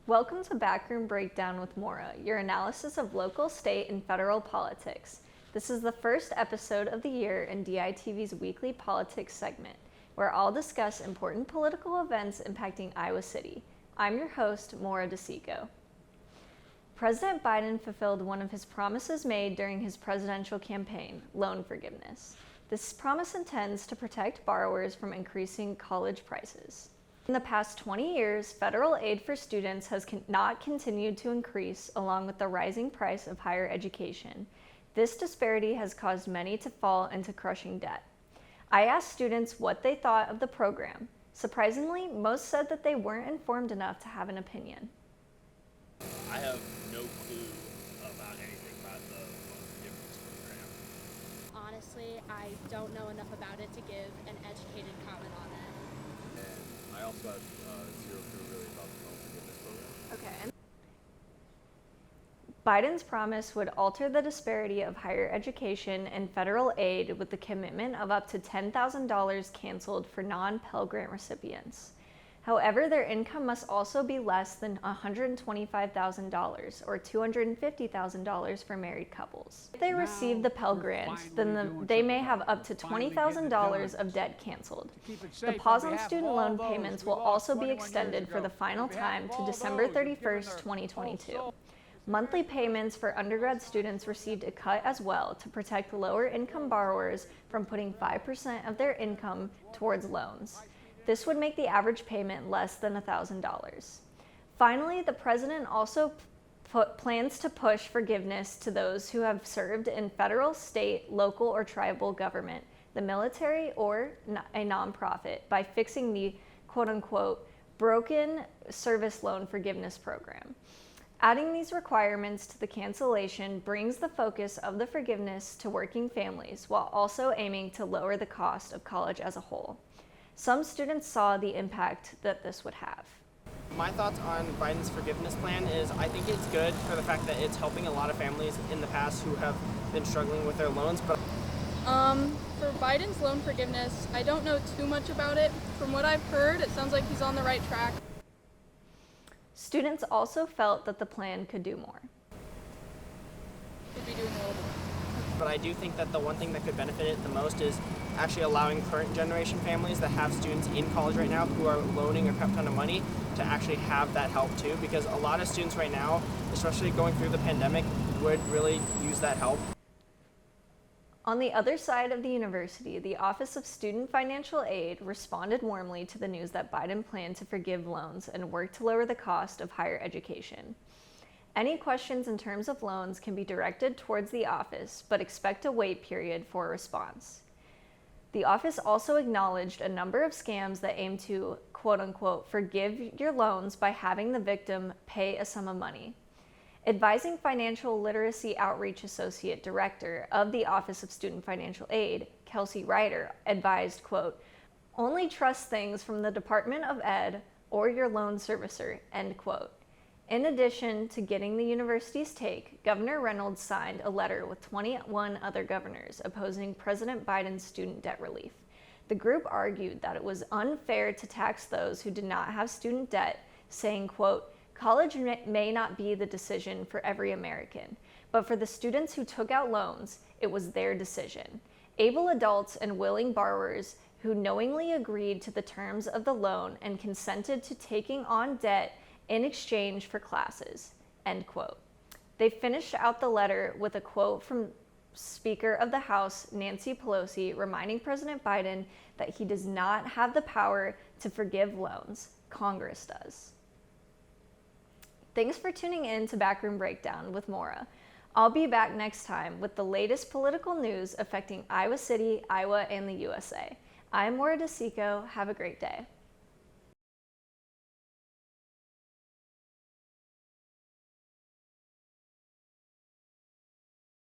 Welcome to Backroom Breakdown with Maura, your analysis of local, state, and federal politics. This is the first episode of the year in DITV's weekly politics segment, where I'll discuss important political events impacting Iowa City. I'm your host, Maura DeSico. President Biden fulfilled one of his promises made during his presidential campaign, loan forgiveness. This promise intends to protect borrowers from increasing college prices. In the past 20 years, federal aid for students has not continued to increase along with the rising price of higher education. This disparity has caused many to fall into crushing debt. I asked students what they thought of the program. Surprisingly, most said that they weren't informed enough to have an opinion. I have no clue about anything about the loan forgiveness program. Honestly, I don't know enough about it to give an educated comment on it. And I also have zero clue really about the loan forgiveness program. Okay. Biden's promise would alter the disparity of higher education and federal aid with the commitment of up to $10,000 canceled for non-Pell Grant recipients. However, their income must also be less than $125,000 or $250,000 for married couples. If they receive the Pell Grant, then they may have up to $20,000 of debt canceled. The pause on student loan payments will also be extended for the final time to December 31st, 2022. Monthly payments for undergrad students received a cut as well to protect lower income borrowers from putting 5% of their income towards loans. This would make the average payment less than $1,000. Finally, the president also plans to push forgiveness to those who have served in federal, state, local, or tribal government, the military, or a nonprofit by fixing the quote-unquote broken service loan forgiveness program. Adding these requirements to the cancellation brings the focus of the forgiveness to working families while also aiming to lower the cost of college as a whole. Some students saw the impact that this would have. My thoughts on Biden's forgiveness plan is I think it's good for the fact that it's helping a lot of families in the past who have been struggling with their loans. But for Biden's loan forgiveness, I don't know too much about it. From what I've heard, it sounds like he's on the right track. Students also felt that the plan could do more. Could be doing a little more. But I do think that the one thing that could benefit it the most is actually allowing current generation families that have students in college right now who are loaning a crap ton of money to actually have that help too, because a lot of students right now, especially going through the pandemic, would really use that help. On the other side of the university, the Office of Student Financial Aid responded warmly to the news that Biden planned to forgive loans and work to lower the cost of higher education. Any questions in terms of loans can be directed towards the office, but expect a wait period for a response. The office also acknowledged a number of scams that aim to, quote-unquote, forgive your loans by having the victim pay a sum of money. Advising Financial Literacy Outreach Associate Director of the Office of Student Financial Aid, Kelsey Ryder, advised, quote, only trust things from the Department of Ed or your loan servicer, end quote. In addition to getting the university's take, Governor Reynolds signed a letter with 21 other governors opposing President Biden's student debt relief. The group argued that it was unfair to tax those who did not have student debt, saying, quote, college may not be the decision for every American, but for the students who took out loans, it was their decision. Able adults and willing borrowers who knowingly agreed to the terms of the loan and consented to taking on debt in exchange for classes, end quote. They finished out the letter with a quote from Speaker of the House, Nancy Pelosi, reminding President Biden that he does not have the power to forgive loans. Congress does. Thanks for tuning in to Backroom Breakdown with Maura. I'll be back next time with the latest political news affecting Iowa City, Iowa, and the USA. I'm Maura DeSico. Have a great day.